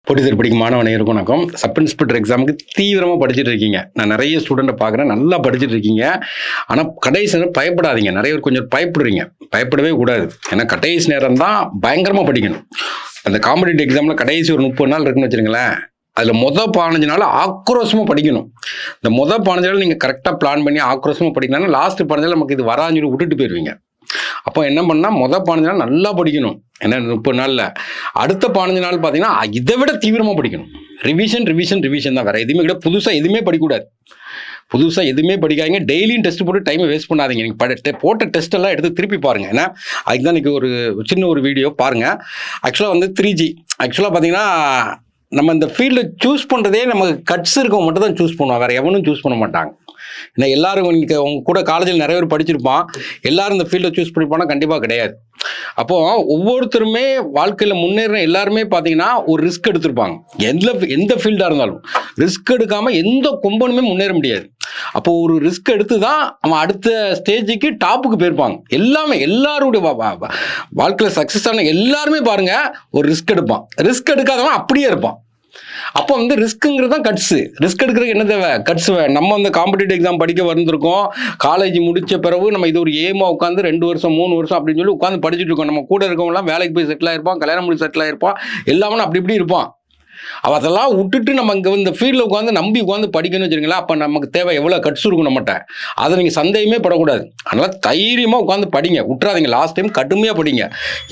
போட்டித்தேர்வு படிக்கும் மாணவ நேயர்களுக்கு வணக்கம். சப் இன்ஸ்பெக்டர் எக்ஸாமுக்கு தீவிரமாக படிச்சுட்டு இருக்கீங்க. நான் நிறைய ஸ்டூடெண்ட்டை பார்க்குறேன், நல்லா படிச்சுட்டு இருக்கீங்க. ஆனால் கடைசி நேரம் பயப்படாதீங்க. நிறைய பேர் கொஞ்சம் பயப்படுறீங்க. பயப்படவே கூடாது. ஏன்னா கடைசி நேரம் தான் பயங்கரமாக படிக்கணும். அந்த காம்படிட்டிவ் எக்ஸாமில் கடைசி ஒரு 30 நாள் இருக்குன்னு வச்சுருங்களேன். அதில் 15 நாள் ஆக்ரோஷமாக படிக்கணும். இந்த 15 நாள் நீங்கள் கரெக்டாக பிளான் பண்ணி ஆக்ரோஷமாக படிக்கணும்னா லாஸ்ட் 15 நாள் நமக்கு இது வரான்னு சொல்லி விட்டுட்டு போயிடுவீங்க. அப்போ என்ன பண்ணால் 15 நாள் நல்லா படிக்கணும். ஏன்னா 30 நாளில் அடுத்த 15 நாள் பார்த்தீங்கன்னா இதை விட தீவிரமாக படிக்கணும். ரிவிஷன் தான். வேறு எதுவுமே கிடையாது. புதுசாக எதுவுமே படிக்கக்கூடாது. புதுசாக எதுவுமே படிக்காதீங்க. டெய்லியும் டெஸ்ட் போட்டு டைமை வேஸ்ட் பண்ணாதீங்க. நீங்கள் போட்ட டெஸ்ட் எல்லாம் எடுத்து திருப்பி பாருங்கள். ஏன்னா அதுக்கு தான் இன்றைக்கி ஒரு சின்ன ஒரு வீடியோ பாருங்கள். ஆக்சுவலாக வந்து 3G ஆக்சுவலாக பார்த்தீங்கன்னா நம்ம இந்த ஃபீல்டில் சூஸ் பண்ணுறதே நமக்கு கட்ஸ் இருக்கவங்க மட்டும் தான் சூஸ் பண்ணுவோம். வேறு எவனும் சூஸ் பண்ண மாட்டாங்க. ஏன்னா எல்லாரும் இன்றைக்கி உங்க கூட காலேஜில் நிறைய பேர் படிச்சிருப்பான். எல்லாரும் இந்த ஃபீல்டை சூஸ் பண்ணிப்பானா? கண்டிப்பாக கிடையாது. அப்போது ஒவ்வொருத்தருமே வாழ்க்கையில் முன்னேற எல்லாருமே பார்த்தீங்கன்னா ஒரு ரிஸ்க் எடுத்திருப்பாங்க. எந்த ஃபீல்டாக இருந்தாலும் ரிஸ்க் எடுக்காமல் எந்த கொம்பனுமே முன்னேற முடியாது. அப்போது ஒரு ரிஸ்க் எடுத்து தான் அவன் அடுத்த ஸ்டேஜுக்கு டாப்புக்கு போயிருப்பாங்க. எல்லாருடைய வாழ்க்கையில் சக்ஸஸ் ஆன எல்லாருமே பாருங்கள் ஒரு ரிஸ்க் எடுப்பான். ரிஸ்க் எடுக்காதவன் அப்படியே இருப்பான். அப்போ வந்து ரிஸ்க்குங்கிறது தான் கட்ஸு. ரிஸ்க் எடுக்கிறதுக்கு என்ன தேவை? கட்ஸ். நம்ம வந்து காம்படிட்டிவ் எக்ஸாம் படிக்க வந்திருக்கோம். காலேஜ் முடித்த பிறகு நம்ம இது ஒரு ஏமா உட்காந்து 2 வருஷம் 3 வருஷம் அப்படின்னு சொல்லி உட்காந்து படிச்சுட்டு இருக்கோம். நம்ம கூட இருக்கவங்களாம் வேலைக்கு போய் செட்டில் ஆகிருப்பான், கல்யாணம் முடிச்சு செட்டில் ஆகிருப்பான், எல்லாமே அப்படி இப்படி இருப்பான். அதெல்லாம் விட்டுட்டு நம்ம இங்கே இந்த ஃபீல்டில் உட்காந்து நம்பி உட்காந்து படிக்கணும்னு வச்சுருங்களா. அப்போ நமக்கு தேவை எவ்வளோ கட்ஸ் இருக்கும் நம்மகிட்ட. அதை நீங்கள் சந்தேகமே படக்கூடாது. அதனால் தைரியமாக உட்காந்து படிங்க. விட்டுறாதீங்க. லாஸ்ட் டைம் கடுமையாக படிங்க.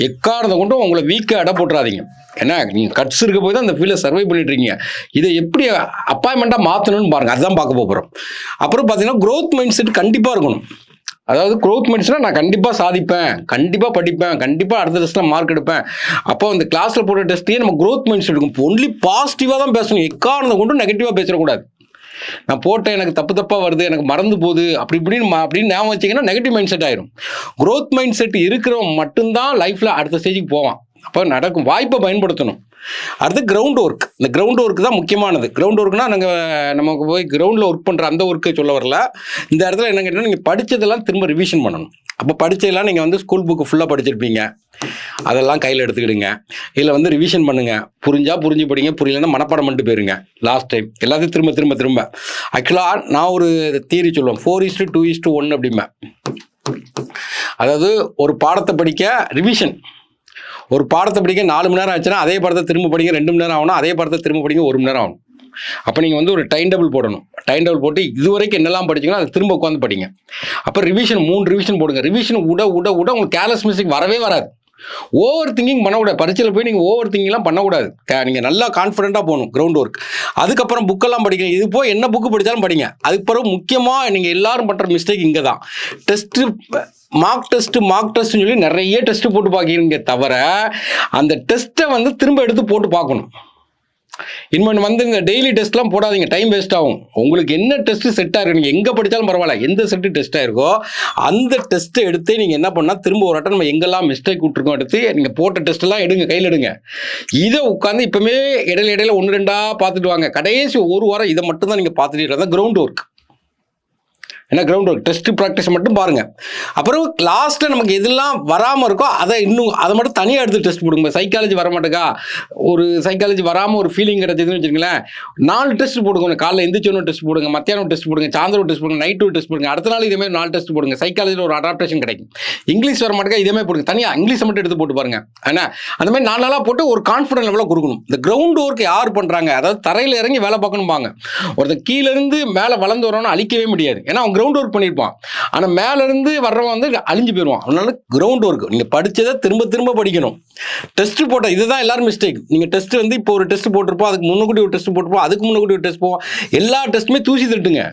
எக்காரணத்தை கொண்டும் உங்களை வீக்காக இட போட்டுறாதீங்க. ஏன்னா நீங்கள் கட்ஸ் இருக்க போய் தான் அந்த ஃபீல்டை சர்வை பண்ணிட்டு இருக்கீங்க. இதை எப்படி அப்பாயின்மெண்ட்டாக மாற்றணும்னு பாருங்கள். அதுதான் பார்க்க போகிறோம். அப்புறம் பார்த்தீங்கன்னா க்ரோத் மைண்ட் செட் கண்டிப்பாக இருக்கணும். அதாவது க்ரோத் மைண்ட்ஸ்னால் நான் கண்டிப்பாக சாதிப்பேன், கண்டிப்பாக படிப்பேன், கண்டிப்பாக அடுத்த டெஸ்ட்டில் மார்க் எடுப்பேன். அப்போ அந்த கிளாஸில் போடுற டெஸ்ட்லேயே நம்ம க்ரோத் மைண்ட் செட் இருக்கும். ஒன்லி பாசிட்டிவாக தான் பேசணும். எக்காரணத்தை கொண்டும் நெகட்டிவாக பேசக்கூடாது. நான் போட்டேன், எனக்கு தப்பாக வருது, எனக்கு மறந்து போகுது, அப்படின்னு ஞாபகம் வச்சிங்கன்னா நெகட்டிவ் மைண்ட் செட் ஆயிரும். க்ரோத் மைண்ட் செட் இருக்கிறவன் மட்டும்தான் லைஃப்பில் அடுத்த ஸ்டேஜுக்கு போவான். அப்போ நடக்கும். வாய்ப்பை பயன்படுத்தணும். அடுத்து கிரவுண்ட் ஒர்க். இந்த கிரவுண்ட் ஒர்க் தான் முக்கியமானது. கிரவுண்ட் ஒர்க்னா நமக்கு போய் கிரவுண்டில் ஒர்க் பண்ணுற அந்த ஒர்க்கை சொல்ல வரல. இந்த இடத்துல என்ன கேட்டால் நீங்கள் படித்ததெல்லாம் திரும்ப ரிவிஷன் பண்ணணும். அப்போ படித்ததெல்லாம் நீங்கள் வந்து ஸ்கூல் புக்கு ஃபுல்லாக படிச்சிருப்பீங்க. அதெல்லாம் கையில் எடுத்துக்கிடுங்க. இதில் வந்து ரிவிஷன் பண்ணுங்கள். புரிஞ்சு படிங்க, புரியலன்னா மனப்பாடம் பண்ணிட்டு போயிருங்க. லாஸ்ட் டைம் எல்லாத்தையும் திரும்ப ஆக்சுவலாக நான் ஒரு தியரி சொல்லுவேன். 4:2:1 அப்படிம்பேன். அதாவது ஒரு பாடத்தை படிக்க ரிவிஷன். ஒரு பாடத்தை படிக்க 4 மணி நேரம் ஆச்சுன்னா அதே பாடத்தை திரும்ப படிக்க 2 மணி நேரம் ஆகணும். அதே பாடத்தை திரும்ப படிக்க 1 மணி நேரம் ஆகணும். அப்போ நீங்கள் வந்து ஒரு டைம் டேபிள் போடணும். டைம் டேபிள் போட்டு இதுவரைக்கும் என்னெல்லாம் படிச்சிங்களோ அதை திரும்ப உட்காந்து படிங்க. அப்போ ரிவிஷன் 3 ரிவிஷன் போடுங்க. ரிவிஷன் விட உங்களுக்கு கேர்லெஸ் மிஸ்டேக் வரவே வராது. ஓவர் திங்கிங் பண்ணக்கூடாது. பரீட்சையில் போய் நீங்கள் ஓவர் திங்கிங்லாம் பண்ணக்கூடாது. நீங்கள் நல்லா கான்ஃபிடென்ட்டாக போகணும். Ground work. அதுக்கப்புறம் புக்கெல்லாம் படிக்கணும். இது போய் என்ன புக்கு படித்தாலும் படிங்க. அதுக்கு பிறகு முக்கியமாக நீங்கள் எல்லாரும் பண்ணுற மிஸ்டேக் இங்கே தான். மார்க் டெஸ்ட்னு சொல்லி நிறைய டெஸ்ட் போட்டு பார்க்கிறீங்க தவிர அந்த டெஸ்ட்டை வந்து திரும்ப எடுத்து போட்டு பார்க்கணும். இன்னொன்று வந்து இந்த டெய்லி டெஸ்ட்லாம் போடாதீங்க. டைம் வேஸ்ட் ஆகும். உங்களுக்கு என்ன டெஸ்ட் செட் ஆகிருக்கு, நீங்கள் எங்கே படித்தாலும் பரவாயில்ல, எந்த செட்டு டெஸ்ட் ஆகிருக்கோ அந்த டெஸ்ட்டை எடுத்து நீங்கள் என்ன பண்ணால் திரும்ப ஒரு நம்ம எங்கெல்லாம் மிஸ்டேக் விட்டுருக்கோம் எடுத்து நீங்கள் போட்ட டெஸ்ட்டெல்லாம் எடுங்க, கையில் எடுங்க. இதை உட்காந்து இப்போமே இடையில 1-2 பார்த்துட்டு வாங்க. கடைசி ஒரு வாரம் இதை மட்டும் தான் நீங்கள் பார்த்துட்டு தான் கிரவுண்ட் ஒர்க். ஏன்னா கிரவுண்ட் ஒர்க் டெஸ்ட் ப்ராக்டிஸ் மட்டும் பாருங்கள். அப்புறம் லாஸ்ட்டில் நமக்கு எதெல்லாம் வராமல் இருக்கோ அதை மட்டும் தனியாக எடுத்து டெஸ்ட் போடுங்க. சைக்காலஜி வர மாட்டேக்கா, ஒரு சைக்காலஜி வராமல் ஒரு ஃபீலிங் கிடச்சிதுன்னு வச்சுக்கோங்களேன், 4 டெஸ்ட் போடுங்க. காலைல எந்திரிச்சோன்னு டெஸ்ட் போடுங்க, மத்தியானம் டெஸ்ட் போடுங்க, சாயந்தரம் டெஸ்ட் போடுங்க, நைட்டு டெஸ்ட் போடுங்க. அடுத்த நாள் இதேமாதிரி 4 டெஸ்ட் போடுங்க. சைக்காலஜியில் ஒரு அடாப்டேஷன் கிடைக்கும். இங்கிலீஷ் வர மாட்டேக்கா, இதேமாதிரி போடுங்க. தனியாக இங்கிலீஷை மட்டும் எடுத்து போட்டு பாருங்க. ஏன்னா அந்த மாதிரி 4 நாளாக போட்டு ஒரு கான்ஃபிடன்ஸ் லெவலில் கொடுக்கணும். இந்த கிரவுண்ட் ஒர்க் யார் பண்ணுறாங்க, அதாவது தரையில் இறங்கி வேலை பார்க்கணும்பாங்க. ஒருத்தர் கீழேருந்து மேலே வளர்ந்து வரணும்னு அழிக்கவே முடியாது. ஏன்னா அவன் கிரவுண்ட் ஒர்க் பண்ணியிருப்பான். ஆனால் மேலேருந்து வர்றவன் வந்து அழிஞ்சு போயிடுவான். அதனால கிரவுண்ட் ஒர்க் நீங்கள் படித்ததை திரும்ப படிக்கணும். டெஸ்ட் போட்ட இதுதான் எல்லாரும் மிஸ்டேக். நீங்கள் டெஸ்ட் வந்து இப்போ ஒரு டெஸ்ட் போட்டிருப்போம், அதுக்கு முன்னக்கூட்டி ஒரு டெஸ்ட் போட்டிருப்போம், அதுக்கு முன்னக்கூட்டி ஒரு டெஸ்ட் போவோம். எல்லா டெஸ்ட்டுமே தூசி தட்டுங்க.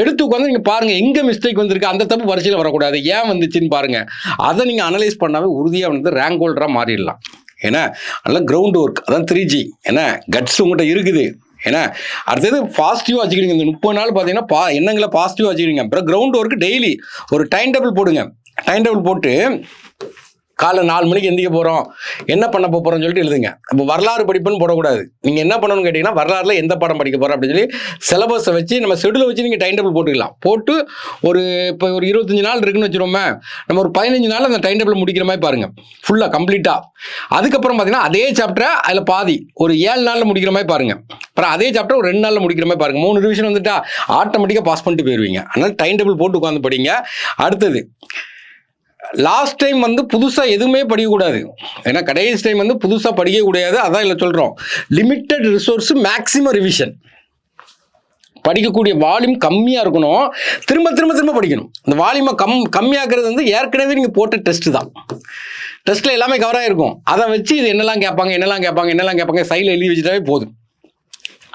எடுத்து உட்காந்து நீங்கள் பாருங்கள் எங்கே மிஸ்டேக் வந்திருக்கு, அந்த தப்பு பரீட்சையில் வரக்கூடாது, ஏன் வந்துச்சுன்னு பாருங்கள். அதை நீங்கள் அனலைஸ் பண்ணாவே உறுதியாக வந்து ரேங்க் ஹோல்டராக மாறிடலாம். ஏன்னா அதெல்லாம் கிரவுண்ட் ஒர்க். அதான் 3G. ஏன்னா கட்ஸ் உங்கள்கிட்ட இருக்குது. ஏன்னா அடுத்தது பாசிட்டிவாக வச்சுக்கிறீங்க. இந்த 30 நாள் பார்த்தீங்கன்னா எண்ணங்களை பாசிட்டிவாக வச்சுக்கிறீங்க. அப்புறம் கிரவுண்ட் ஒர்க்கு டெய்லி ஒரு டைம் டேபிள் போடுங்க. டைம் டேபிள் போட்டு காலைல 4 மணிக்கு எந்திக்க போகிறோம், என்ன பண்ண போகிறோம்னு சொல்லிட்டு எழுதுங்க. அப்போ வரலாறு படிப்புன்னு போடக்கூடாது. நீங்கள் என்ன பண்ணணும்னு கேட்டிங்கன்னா, வரலாறுல எந்த பாடம் படிக்க போகிறோம் அப்படின்னு சொல்லி சிலபஸை வச்சு நம்ம ஷெடியூலை வச்சு நீங்கள் டைம் டேபிள் போட்டுக்கலாம். போட்டு இப்போ ஒரு 25 நாள் இருக்குன்னு வச்சுருவோமே, நம்ம ஒரு 15 நாள் அந்த டைம் டேபிள் முடிக்கிற மாதிரி பாருங்கள், ஃபுல்லாக கம்ப்ளீட்டாக. அதுக்கப்புறம் பார்த்தீங்கன்னா அதே சாப்டரை அதில் பாதி ஒரு 7 நாளில் முடிக்கிற மாதிரி பாருங்கள். அப்புறம் அதே சாப்டர் ஒரு 2 நாளில் முடிக்கிற மாதிரி பாருங்கள். 3 ரிவிஷன் வந்துட்டா ஆட்டோமேட்டிக்காக பாஸ் பண்ணிட்டு போயிடுவீங்க. அதனால் டைம் டேபிள் போட்டு உட்காந்து படிங்க. அடுத்தது, லாஸ்ட் டைம் வந்து புதுசாக எதுவுமே படிக்கக்கூடாது. ஏன்னா கடைசி டைம் வந்து புதுசாக படிக்கக்கூடாது. அதான் இல்லை சொல்கிறோம், லிமிட்டட் ரிசோர்ஸ் மேக்ஸிமம் ரிவிஷன். படிக்கக்கூடிய வால்யூம் கம்மியாக இருக்கணும், திரும்ப திரும்ப திரும்ப படிக்கணும். இந்த வால்யூமை கம்மியாக்குறது வந்து ஏற்கனவே நீங்கள் போட்ட டெஸ்ட்டு தான். டெஸ்ட்டில் எல்லாமே கவராக இருக்கும். அதை வச்சு இது என்னெல்லாம் கேட்பாங்க சைடில் எழுதி வச்சுட்டாவே போதும்.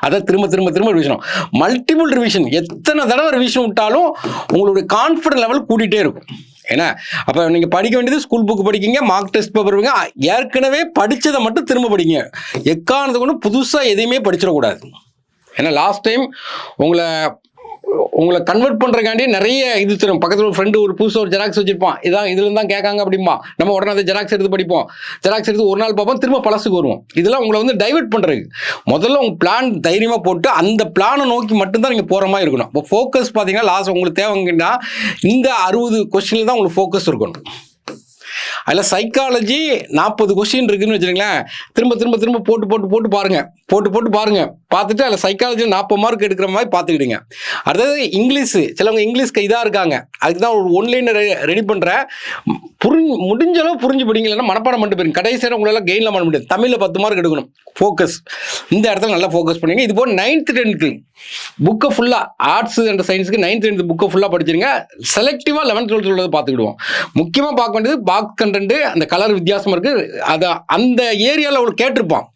அதை திரும்ப திரும்ப திரும்ப ரிவிஷன், மல்டிபிள் ரிவிஷன். எத்தனை தடவை ரிவிஷன் விட்டாலும் உங்களுடைய கான்ஃபிடன்ஸ் லெவல் கூட்டிகிட்டே இருக்கும். ஏன்னா அப்போ நீங்கள் படிக்க வேண்டியது ஸ்கூல் புக்கு படிக்கிங்க, மார்க் டெஸ்ட் பேப்பர் படிங்க, ஏற்கனவே படித்ததை மட்டும் திரும்ப படிங்க. எக்காரணத்துக்கு ஒன்றும் புதுசாக எதையுமே படிச்சிடக்கூடாது. ஏன்னா லாஸ்ட் டைம் உங்களை கன்வெர்ட் பண்ணுறக்காண்டி நிறைய இது தரும். பக்கத்தில் ஒரு ஃப்ரெண்டு ஒரு புதுசாக ஒரு ஜெராக்ஸ் வச்சிருப்பான், இதான் இதுல தான் கேட்காங்க அப்படிமா, நம்ம உடனே அதை ஜெராக்ஸ் எடுத்து படிப்போம். ஜெராக்ஸ் எடுத்து ஒரு நாள் பார்ப்போம், திரும்ப பழசுக்கு வருவோம். இதெல்லாம் உங்களை வந்து டைவெர்ட் பண்ணுறது. முதல்ல உங்கள் பிளான் தைரியமாக போட்டு அந்த பிளானை நோக்கி மட்டும்தான் நீங்கள் போகிற மாதிரி இருக்கணும். இப்போ ஃபோக்கஸ் பார்த்தீங்கன்னா லாஸ்ட் உங்களுக்கு தேவைங்கன்னா இந்த 60 கொஸ்டினில் தான் உங்களுக்கு ஃபோக்கஸ் இருக்கணும். அதில் சைக்காலஜி 40 கொஸ்டின் இருக்குன்னு வச்சுருங்களேன், திரும்ப திரும்ப திரும்ப போட்டு பாருங்கள். பார்த்துட்டு அதில் சைக்காலஜியில் 40 மார்க் எடுக்கிற மாதிரி பார்த்துக்கிடுங்க. அடுத்தது இங்கிலீஷு, சிலவங்க இங்கிலீஷ்க்கு இதாக இருக்காங்க, அதுக்கு தான் ஒரு ஒன்லைனர் ரெடி பண்ணுறேன். முடிஞ்ச அளவு புரிஞ்சு படிங்களா மனப்பாடம் பண்ணிட்டு போயிருங்க. கடைசியாக உங்களால் கெயின்லாம் பண்ண முடியாது. தமிழில் 10 மார்க் எடுக்கணும். ஃபோக்கஸ் இந்த இடத்துல நல்லா ஃபோக்கஸ் பண்ணுங்க. இது போல் 9th 10th புக்கை ஃபுல்லாக, ஆர்ட்ஸ் அண்ட் சயின்ஸுக்கு 9th 10th புக்கை ஃபுல்லாக படிச்சிருங்க. செலக்டிவாக 11th 12th உள்ளது பார்த்துக்கிடுவோம். முக்கியமாக பார்க்க வேண்டியது பாக்ஸ் கண்டென்ட், அந்த கலர் வித்தியாசமாக இருக்குது. அதை அந்த ஏரியாவில் அவளுக்கு கேட்டிருப்பான்.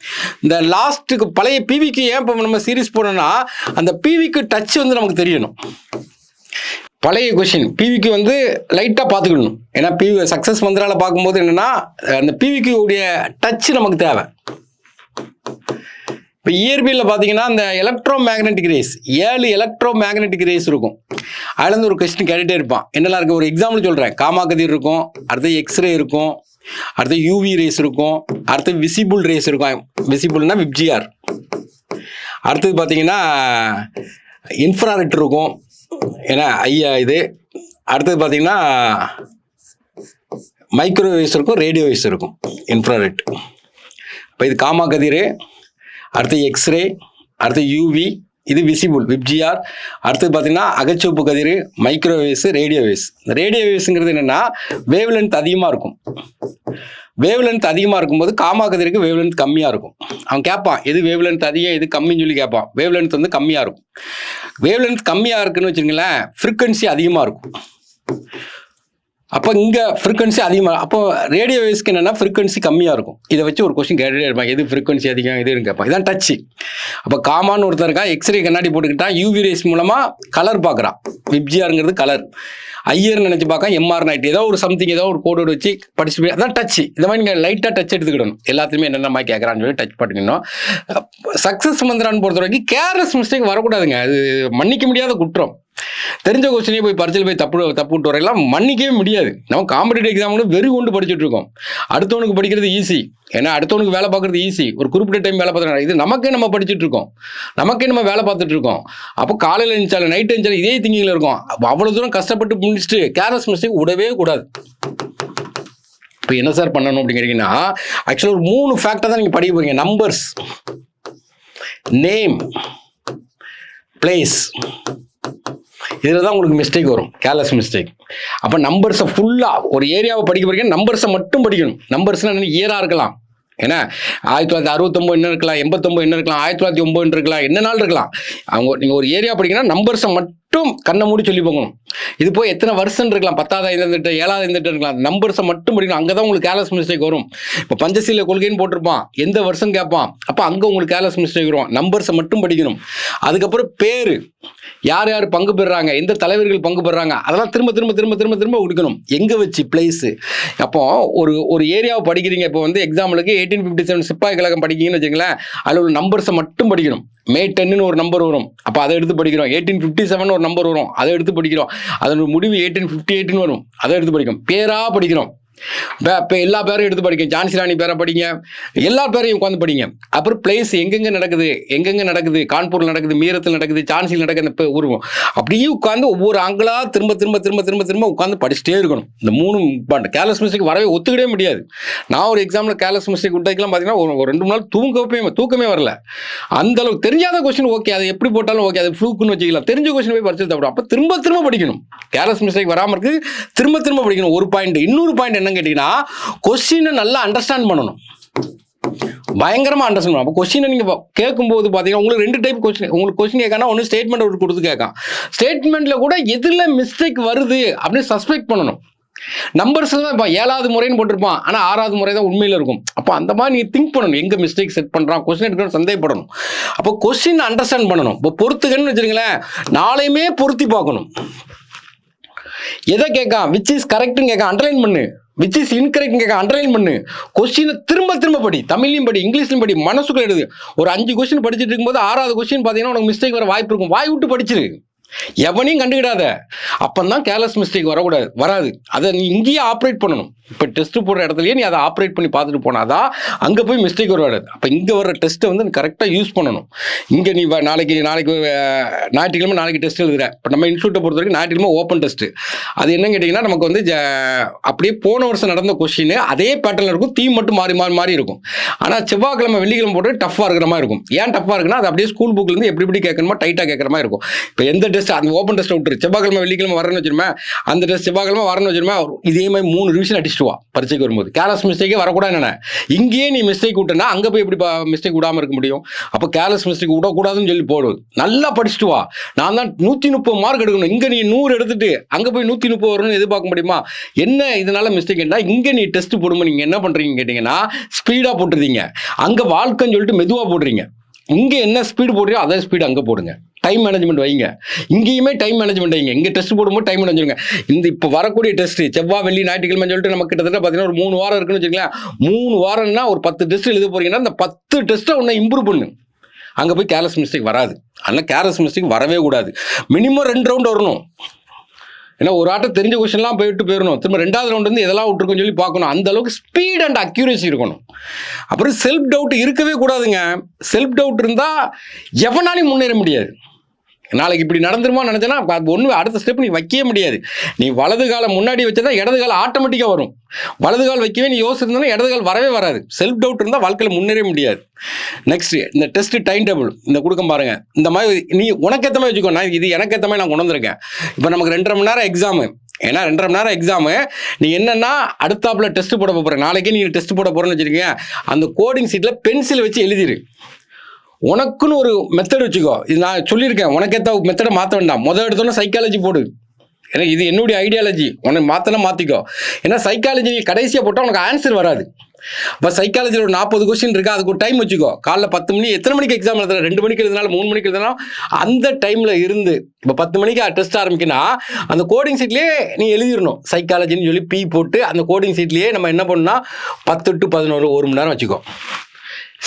இந்த லாஸ்ட்டுக்கு பழைய பிவிக்கு ஏன் இப்போ நம்ம சீரீஸ் போனோம்னா அந்த பிவிக்கு டச் வந்து நமக்கு தெரியணும். பழைய கொஷின் பிவிக்கு வந்து லைட்டாக பார்த்துக்கணும். ஏன்னா பிவி சக்ஸஸ் மந்திரால பார்க்கும்போது என்னென்னா அந்த பிவிக்கு உடைய டச் நமக்கு தேவை. இப்போ இயற்பியலில் பார்த்தீங்கன்னா அந்த electro magnetic race 7 electro magnetic race இருக்கும். அதுலேருந்து ஒரு கொஸ்டின் கேட்டுகிட்டே இருப்பான். என்னெல்லாம் இருக்குது ஒரு எக்ஸாம்பிள் சொல்கிறேன். காமா கதிர் இருக்கும், அடுத்து எக்ஸ்ரே இருக்கும், அடுத்து யூவி ரேஸ் இருக்கும், அடுத்து விசிபிள் ரேஸ் இருக்கும். விசிபிள்னா விப்ஜிஆர். அடுத்தது பார்த்தீங்கன்னா இன்ஃப்ராரெட் இருக்கும், ஏன்னா ஐயா இது. அடுத்தது பார்த்தீங்கன்னா மைக்ரோவேவ்ஸ் இருக்கும், ரேடியோவேவ்ஸ் இருக்கும், இன்ஃப்ராரெட். இப்போ இது காமா கதிர், அடுத்து எக்ஸ்ரே, அடுத்து யூவி, இது விசிபிள் விப்ஜிஆர். அடுத்தது பார்த்தீங்கன்னா அகச்சிவப்பு கதிர், மைக்ரோவேவ்ஸ், ரேடியோவேவ்ஸ். இந்த ரேடியோவேவ்ஸுங்கிறது என்னென்னா வேவ் லென்த் அதிகமாக இருக்கும். வேவ் லென்த் அதிகமாக இருக்கும்போது காமா கதிருக்கு வேவ் லென்த் கம்மியாக இருக்கும். அவன் கேட்பான் எது வேவ் லென்த் அதிகம் எது கம்மின்னு சொல்லி கேட்பான். வேவ் லென்த் வந்து கம்மியாக இருக்கும். வேவ் லென்த் கம்மியாக இருக்குன்னு வச்சுங்களேன், ஃப்ரீக்வன்சி அதிகமாக இருக்கும். அப்போ இங்கே ஃப்ரீக்வன்சி அதிகமாக, அப்போ ரேடியோ வேவ்ஸ்க்கு என்னென்னா ஃப்ரீக்வன்சி கம்மியாக இருக்கும். இதை வச்சு ஒரு கொஸ்டின் கேட்டுகிட்டே இருப்பாங்க, எது ஃப்ரீக்வன்சி அதிகம் எதுன்னு கேட்பான். இதான் டச்சு. அப்போ காமான்னு ஒருத்தர் இருக்கா, எக்ஸ்ரே கண்ணாடி போட்டுக்கிட்டான், யூவி ரேஸ் மூலமாக கலர் பார்க்குறான். விப்ஜிஆருங்கிறது கலர், ஐயர்னு நினச்சி பார்க்க எம்ஆர் நைட் ஏதோ ஒரு சம்திங் ஏதோ ஒரு கோடோடு வச்சு படிச்சு போய் அதான் டச்சு. இந்த மாதிரி நீங்கள் லைட்டாக டச் எடுத்துக்கிடணும். எல்லாத்துலேயுமே என்னென்ன மாதிரி கேட்குறான்னு சொல்லி டச் பண்ணிக்கணும். சக்ஸஸ் மந்திரான்னு பொறுத்த வரைக்கும் கேர்லெஸ் மிஸ்டேக் வரக்கூடாதுங்க. அது மன்னிக்க முடியாத குற்றம். தெரிஞ்ச கொஸ்டினே போய் பரிச்சையில் போய் தப்பு விட்டு வரையெல்லாம் மன்னிக்கவே முடியாது. நம்ம காம்படிட்டிவ் எக்ஸாம் வெறி கொண்டு படிச்சுட்டு இருக்கோம். அடுத்தவனுக்கு படிக்கிறது ஈஸி, ஏன்னா அடுத்தவனுக்கு வேலை பார்க்குறது ஈஸி. ஒரு குறிப்பிட்ட டைம் வேலை பார்த்துறாங்க. இது நமக்கே நம்ம படிச்சுட்டு இருக்கோம், நமக்கே நம்ம வேலை பார்த்துட்டு இருக்கோம். அப்போ காலையில் எழுந்தாலும் நைட் எழுந்தாலும் இதே திங்கிங்கில் இருக்கும். அவ்வளோ தூரம் கஷ்டப்பட்டு முடிச்சுட்டு கேர்லெஸ் மிஸ்டேக் விடவே கூடாது. இப்போ என்ன சார் பண்ணணும் அப்படிங்கிறீங்கன்னா, ஆக்சுவலாக ஒரு 3 ஃபேக்டர் தான் நீங்கள் படிக்க போறீங்க. Numbers, name, place. இதில் தான் உங்களுக்கு மிஸ்டேக் வரும், கேர்லெஸ் மிஸ்டேக். அப்போ நம்பர்ஸை ஃபுல்லாக ஒரு ஏரியாவை படிக்க போறீங்க, நம்பர்ஸை மட்டும் படிக்கணும். நம்பர்ஸ்னால் என்ன, இயராக இருக்கலாம். ஏன்னா 1969 என்ன இருக்கலாம், 89 என்ன இருக்கலாம், 1909 இருக்கலாம், என்ன நாள் இருக்கலாம். நீங்கள் ஒரு ஏரியா படிக்கணும்னா நம்பர்ஸை மட்டும் கண்ணை மூடி சொல்லி போகணும். இது போய் எத்தனை வருஷம் இருக்கலாம், 10வது 5வது 7வது இருக்கலாம், நம்பர்ஸை மட்டும் படிக்கணும். அங்கே தான் உங்களுக்கு கேர்லெஸ் மிஸ்டேக் வரும். இப்போ பஞ்சசீல கொள்கைன்னு போட்டிருப்பான், எந்த வருஷம் கேட்பான், அப்போ அங்கே உங்களுக்கு கேர்லெஸ் மிஸ்டேக் வரும். நம்பர்ஸை மட்டும் படிக்கணும். அதுக்கப்புறம் பேர், யார் யார் பங்கு பெறுறாங்க, எந்த தலைவர்கள் பங்கு பெறுறாங்க, அதெல்லாம் திரும்ப திரும்ப திரும்ப திரும்ப திரும்ப கொடுக்கணும். எங்கே வச்சு, பிளேஸு. அப்போ ஒரு ஏரியாவை படிக்கிறீங்க. இப்போ வந்து எக்ஸாம்பிளுக்கு 1857 சிப்பாய் கழகம் படிக்கிறீங்கன்னு வச்சுங்களேன், அதில் ஒரு நம்பர்ஸை மட்டும் படிக்கணும். May 10ன்னு ஒரு நம்பர் வரும், அப்போ அதை எடுத்து படிக்கிறோம். 1857 ஒரு நம்பர் வரும், அதை எடுத்து படிக்கிறோம். அதனோட முடிவு 1858ன்னு வரும், அதை எடுத்து படிக்கிறோம். பேராக படிக்கிறோம். இப்போ எல்லா பேரும் எடுத்து படிங்க, ஜான்சி ராணி பேரை படிங்க, எல்லா பேரையும் உட்காந்து படிங்க. அப்புறம் பிளேஸ் எங்கெங்கே நடக்குது, கான்பூரில் நடக்குது, மீரத்தில் நடக்குது, ஜான்சியில் நடக்குது, இப்போ உருவம் அப்படியே உட்காந்து ஒவ்வொரு ஆங்கிளாக திரும்ப உட்காந்து படிச்சுட்டே இருக்கணும். இந்த 3 கேர்லெஸ் மிஸ்டேக் வரவே ஒத்துக்கிடவே முடியாது. நான் ஒரு எக்ஸாமில் கேர்லெஸ் மிஸ்டேக் விட்டதுக்கெல்லாம் பார்த்தீங்கன்னா ஒரு 2 நாள் தூக்கமே வரல. அந்த அளவுக்கு தெரியாத கொஸ்டின் ஓகே, அதை எப்படி போட்டாலும் ஓகே, அது ஃப்ளூக்குன்னு வச்சுக்கலாம். தெரிஞ்ச கொஸ்டின் போய் படிச்சு தவிர அப்போ திரும்ப படிக்கணும். கேர்லெஸ் மிஸ்டேக் வராமல் இருக்கு, திரும்ப படிக்கணும். ஒரு பாயிண்ட். இன்னொரு பாயிண்ட் என்னன்னு கேட்டீங்கன்னா, கொஸ்டினை நல்லா அண்டர்ஸ்டாண்ட் பண்ணணும். பயங்கரமா அண்டர்ஸ்டாண்ட் பண்ணணும். அப்போ கொஸ்டினை நீங்க கேட்கும்போது பாத்தீங்கன்னா உங்களுக்கு 2 டைப் கொஸ்டின். உங்களுக்கு கொஸ்டின் கேட்கானா ஒன்று ஸ்டேட்மெண்ட் ஒரு கொடுத்து கேட்கான். ஸ்டேட்மெண்ட்ல கூட எதுல மிஸ்டேக் வருது அப்படின்னு சஸ்பெக்ட் பண்ணணும். நம்பர்ஸ் தான் இப்போ 7வது முறைன்னு போட்டிருப்பான், ஆனால் 6வது முறை தான் உண்மையில் இருக்கும். அப்போ அந்த மாதிரி நீ திங்க் பண்ணணும், எங்கே மிஸ்டேக் செட் பண்ணுறான், கொஸ்டின் எடுக்கணும், சந்தேகப்படணும். அப்போ கொஸ்டின் அண்டர்ஸ்டாண்ட் பண்ணணும். இப்போ பொறுத்துக்கன்னு வச்சுருங்களேன், நாளையுமே பொருத்தி பார்க்கணும். எதை கேட்கான், விச் இஸ் கரெக்ட்னு கேட்கான், அண்டர்லைன் பண்ணு. விச் இஸ் இன்கரெக்ட் கேட்க அண்டர்லைன் பண்ணு. கொஸ்டினை திரும்ப படி, தமிழ்லையும் படி, இங்கிலீஷ்லையும் படி, மனசுக்குள்ள எழுது. ஒரு 5 கொஸ்டின் படிச்சுட்டு இருக்கும்போது 6வது கொஸ்டின் பார்த்தீங்கன்னா உனக்கு மிஸ்டேக் வர வாய்ப்பு இருக்கும். வாய் விட்டு படிச்சிரு, எவனையும் கண்டுக்கிடாத. அப்பந்தான் கேர்லெஸ் மிஸ்டேக் வராது. அதை நீ இங்கேயே ஆப்ரேட் பண்ணணும். இப்போ டெஸ்ட் போடுற இடத்துலயே நீ அதை ஆப்ரேட் பண்ணி பார்த்துட்டு போனாதான் அங்கே போய் மிஸ்டேக் வராது. அப்போ இங்கே வர டெஸ்ட்டை வந்து நீ கரெக்டாக யூஸ் பண்ணணும். இங்கே நீ நாளைக்கு ஞாயிற்றுக்கிழமை நாளைக்கு டெஸ்ட் எழுதுற. இப்போ நம்ம இன்ஸ்டியூட்டை பொறுத்த வரைக்கும் ஞாயிற்றுக்கிழமை ஓப்பன் டெஸ்ட். அது என்னன்னு கேட்டிங்கன்னா, நமக்கு வந்து அப்படியே போன வருஷம் நடந்த கொஸ்டின் அதே பேட்டர்ல இருக்கும், தீம் மட்டும் மாறி இருக்கும். ஆனால் செவ்வாய்க்கிழமை வெள்ளிக்கிழமை போட்டு டஃப்பாக இருக்கிற மாதிரி இருக்கும். ஏன் டஃப்பாக இருக்குன்னா, அது அப்படியே ஸ்கூல் புக்லேருந்து எப்படி கேட்கணுமோ டைட்டாக கேட்குற மாதிரி இருக்கும். இப்போ எந்த டெஸ்ட் அந்த ஓப்பன் டெஸ்ட் விட்டுரு, செவ்வாய்க்கிழமை வெள்ளிக்கிழமை வரணும்னு வச்சுருமே, அந்த டெஸ்ட் செவ்வாய்க்கிழமை வரணும்னு வச்சுருமே, இதே மாதிரி 3 ரிவிஷன் அடிச்சுட்டு வா பரீட்சைக்கு வரும்போது. கேர்லெஸ் மிஸ்டேக்கே வரக்கூடாது. என்ன இங்கேயே நீ மிஸ்டேக் விட்டனா அங்கே போய் எப்படி மிஸ்டேக் விடாமல் இருக்க முடியும்? அப்போ கேர்லெஸ் மிஸ்டேக் விடக்கூடாதுன்னு சொல்லி போடுவது. நல்லா படிச்சுட்டு வா. நான் தான் 130 மார்க் எடுக்கணும், இங்கே நீ 100 எடுத்துட்டு அங்கே போய் 130 வரணும்னு எதிர்பார்க்க முடியுமா? என்ன இதனால மிஸ்டேக் என்ன? இங்கே நீ டெஸ்ட் போடும்போது நீங்கள் என்ன பண்ணுறீங்க கேட்டிங்கன்னா, ஸ்பீடாக போட்டுருந்தீங்க. அங்கே வாழ்க்கைன்னு சொல்லிட்டு மெதுவாக போடுறீங்க. இங்கே என்ன ஸ்பீடு போடுறீங்க அதே ஸ்பீடு அங்கே போடுங்க. டைம் மேனேஜ்மெண்ட் வைங்க. இங்கேயுமே டைம் மேனேஜ்மெண்ட் வைங்க. இங்கே டெஸ்ட் போடும்போது டைம் மேனேஜ்மெண்ட். இந்த இப்போ வரக்கூடிய டெஸ்ட் செவ்வாய் வெள்ளி ஞாயிற்றுக்கிழமை சொல்லிட்டு நமக்கு கிட்டத்தட்ட பார்த்தீங்கன்னா ஒரு 3 வாரம் இருக்குன்னு வச்சுக்கலாம். 3 வாரம்னா ஒரு 10 டெஸ்ட் எழுத போறீங்கன்னா, அந்த 10 டெஸ்ட்டை ஒன்று இம்ப்ரூவ் பண்ணு. அங்கே போய் கேர்லெஸ் மிஸ்டேக் வராது. அதனால் கேர்லெஸ் மிஸ்டேக் வரவே கூடாது. மினிமம் 2 ரவுண்ட் வரணும். ஏன்னா ஒரு ஆட்டம் தெரிஞ்ச கொஸ்டின்லாம் போயிடணும். திரும்ப 2வது ரவுண்ட் வந்து எதெல்லாம் விட்டுருக்குன்னு சொல்லி பார்க்கணும். அந்த அளவுக்கு ஸ்பீட் அண்ட் அக்யூரேசி இருக்கணும். அப்புறம் செல்ஃப் டவுட் இருக்கவே கூடாதுங்க. செல்ஃப் டவுட் இருந்தால் எவனாலையும் முன்னேற முடியாது. நாளைக்கு இப்படி நடந்துருமோ நினைச்சேன்னா ஒன்று அடுத்த ஸ்டெப் நீ வைக்கவே முடியாது. நீ வலது காலம் முன்னாடி வச்சதா இடது காலம் ஆட்டோமேட்டிக்காக வரும். வலது கால் வைக்கவே நீ யோசிச்சிருந்தா இடது கால் வரவே வராது. செல்ஃப் டவுட் இருந்தால் வாழ்க்கையில் முன்னேற முடியாது. நெக்ஸ்ட் இந்த டெஸ்ட் டைம் டேபிள் இந்த கொடுக்க பாருங்க. இந்த மாதிரி நீ உனக்கு ஏற்ற மாதிரி வச்சுக்கோ. நான் இது எனக்கு ஏற்ற மாதிரி நான் கொண்டு வந்திருக்கேன். இப்போ நமக்கு 2.5 மணி நேரம் எக்ஸாமு. ஏன்னா 2.5 மணி நேரம் எக்ஸாமு. நீ என்னன்னா அடுத்தாப்புல டெஸ்ட் போட போகிறேன், நாளைக்கே நீ டெஸ்ட் போட போகிறேன்னு வச்சுருக்கீங்க. அந்த கோடிங் சீட்டில் பென்சில் வச்சு எழுதிரு. உனக்குன்னு ஒரு மெத்தட் வச்சுக்கோ. இது நான் சொல்லியிருக்கேன், உனக்கேற்ற மெத்தடை மாற்ற வேண்டாம். எடுத்தோன்னே சைக்காலஜி போடு. ஏன்னா இது என்னுடைய ஐடியாலஜி. உனக்கு மாற்றினா மாற்றிக்கோ. ஏன்னா சைக்காலஜி கடைசியாக போட்டால் உனக்கு ஆன்சர் வராது. இப்போ சைக்காலஜியில் ஒரு 40 கொஸ்டின் இருக்குது, அதுக்கு ஒரு டைம் வச்சுக்கோ. காலைல 10 மணி, எத்தனை மணிக்கு எக்ஸாம் எழுதுனா, 2 மணிக்கு எழுதினாலும் 3 மணிக்கு எழுதினாலும் அந்த டைமில் இருந்து இப்போ 10 மணிக்கு டெஸ்ட் ஆரம்பிக்குன்னா அந்த கோடிங் சீட்லேயே நீ எழுதிடணும். சைக்காலஜின்னு சொல்லி பி போட்டு அந்த கோடிங் சீட்லேயே நம்ம என்ன பண்ணணும்னா 10 to 11 1 மணி நேரம் வச்சுக்கோ.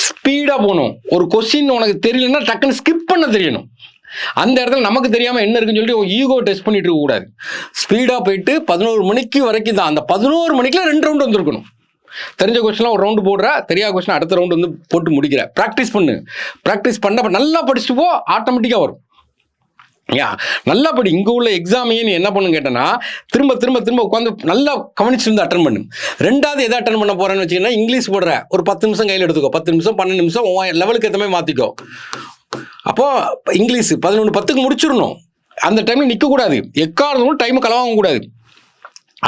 ஸ்பீடாக போகணும். ஒரு கொஸ்டின் உனக்கு தெரியலன்னா டக்குன்னு ஸ்கிப் பண்ண தெரியணும். அந்த இடத்துல நமக்கு தெரியாமல் என்ன இருக்குன்னு சொல்லிட்டு ஈகோ டெஸ்ட் பண்ணிட்டு இருக்கக்கூடாது. ஸ்பீடாக போயிட்டு 11 மணிக்கு வரைக்கும் தான். அந்த 11 மணிக்குலாம் 2 ரவுண்டு வந்திருக்கணும். தெரிஞ்ச கொஸ்டின்லாம் ஒரு ரவுண்டு போடுற, தெரியாத கொஸ்டின் அடுத்த ரவுண்டு வந்து போட்டு முடிக்கிற. ப்ராக்டிஸ் பண்ணு. ப்ராக்டிஸ் பண்ண நல்லா படிச்சுட்டு போ, ஆட்டோமேட்டிக்காக வரும். நல்லா படி. இங்கே உள்ள எக்ஸாமையே நீ என்ன பண்ணு கேட்டனா, திரும்ப உட்காந்து நல்லா கவனிச்சு வந்து அட்டன் பண்ணு. 2வது எதை அட்டன் பண்ண போறேன்னு வச்சுக்கன்னா, இங்கிலீஷ் போடுற ஒரு 10 நிமிஷம் கையில் எடுத்துக்கோ. 10 நிமிஷம் 12 நிமிஷம் லெவலுக்கு ஏற்ற மாதிரி மாற்றிக்கோ. அப்போ இங்கிலீஷ் 11:10 முடிச்சிடணும். அந்த டைமில் நிற்கக்கூடாது. எக்காரணமும் டைமு களவாங்கக்கூடாது.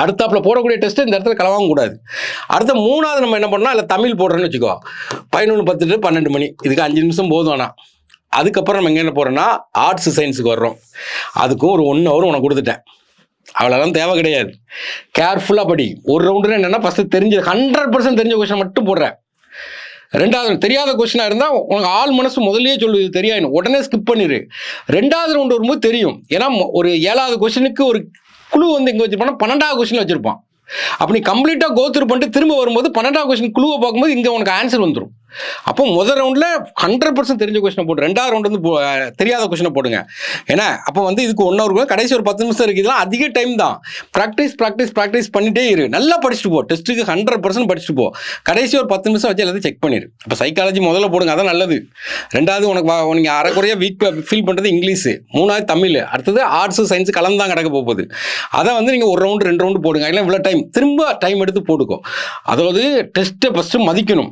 அடுத்தாப்புல போடக்கூடிய டெஸ்ட் இந்த இடத்துல களவாங்கக்கூடாது. அடுத்த 3வது நம்ம என்ன பண்ணோம், இல்லை தமிழ் போடுறோன்னு வச்சுக்கோ. 11:10 to 12 மணி, இதுக்கு 5 நிமிஷம் போதும். ஆனால் அதுக்கப்புறம் நம்ம எங்கே என்ன போகிறோன்னா ஆர்ட்ஸ் சயின்ஸுக்கு வர்றோம். அதுக்கும் ஒரு 1 hour உனக்கு கொடுத்துட்டேன். அவ்வளோதான், தேவை கிடையாது. கேர்ஃபுல்லாக படி. ஒரு ரவுண்டுன்னு என்னென்னா ஃபஸ்ட்டு தெரிஞ்ச 100% தெரிஞ்ச கொஸ்டின் மட்டும் போடுறேன். 2வது தெரியாத கொஸ்டினாக இருந்தால் உனக்கு ஆள் மனசு முதல்லயே சொல்லுது தெரியாது, உடனே ஸ்கிப் பண்ணிடு. 2வது ரவுண்டு வரும்போது தெரியும். ஏன்னா ஒரு 7வது கொஸ்டினுக்கு ஒரு குழு வந்து இங்கே வச்சுருப்பானா 12வது கொஸ்டின் வச்சுருப்பான். அப்படி கம்ப்ளீட்டாக கோத்ரூ பண்ணிட்டு திரும்ப வரும்போது 12வது கொஸ்டின் குழுவை பார்க்கும்போது இங்கே உனக்கு ஆன்சர் வந்துடும். அப்போ முதல் ரவுண்டில் 100% தெரிஞ்ச கொஸ்டினை போட்டு 2வது ரவுண்ட் வந்து தெரியாத கொஸ்டினை போடுங்க. ஏன்னா அப்போ வந்து இதுக்கு 1 hour கடைசி ஒரு 10 நிமிஷம் இருக்குது. இதெல்லாம் அதிக டைம் தான். ப்ராக்டிஸ் பண்ணிட்டே இரு. நல்லா படிச்சுட்டு போ. டெஸ்ட்டுக்கு 100% படிச்சுட்டு போ. கடைசி ஒரு 10 நிமிஷம் வச்சு எல்லாத்தையும் செக் பண்ணிடு. அப்போ சைக்காலஜி முதல்ல போடுங்க, அதான் நல்லது. 2வது உனக்கு நீங்கள் அரைக்குறையாக வீக் ஃபீல் பண்ணுறது இங்கிலீஷு, 3வது தமிழ், அடுத்தது ஆர்ட்ஸு சயின்ஸு கலந்து தான் கிடக்க போகுது. அதை வந்து நீங்கள் 1 ரவுண்டு 2 ரவுண்டு போடுங்க. இல்லை இவ்வளோ டைம் திரும்ப டைம் எடுத்து போட்டுக்கோ. அதாவது டெஸ்ட்டை ஃபஸ்ட்டு மதிக்கணும்.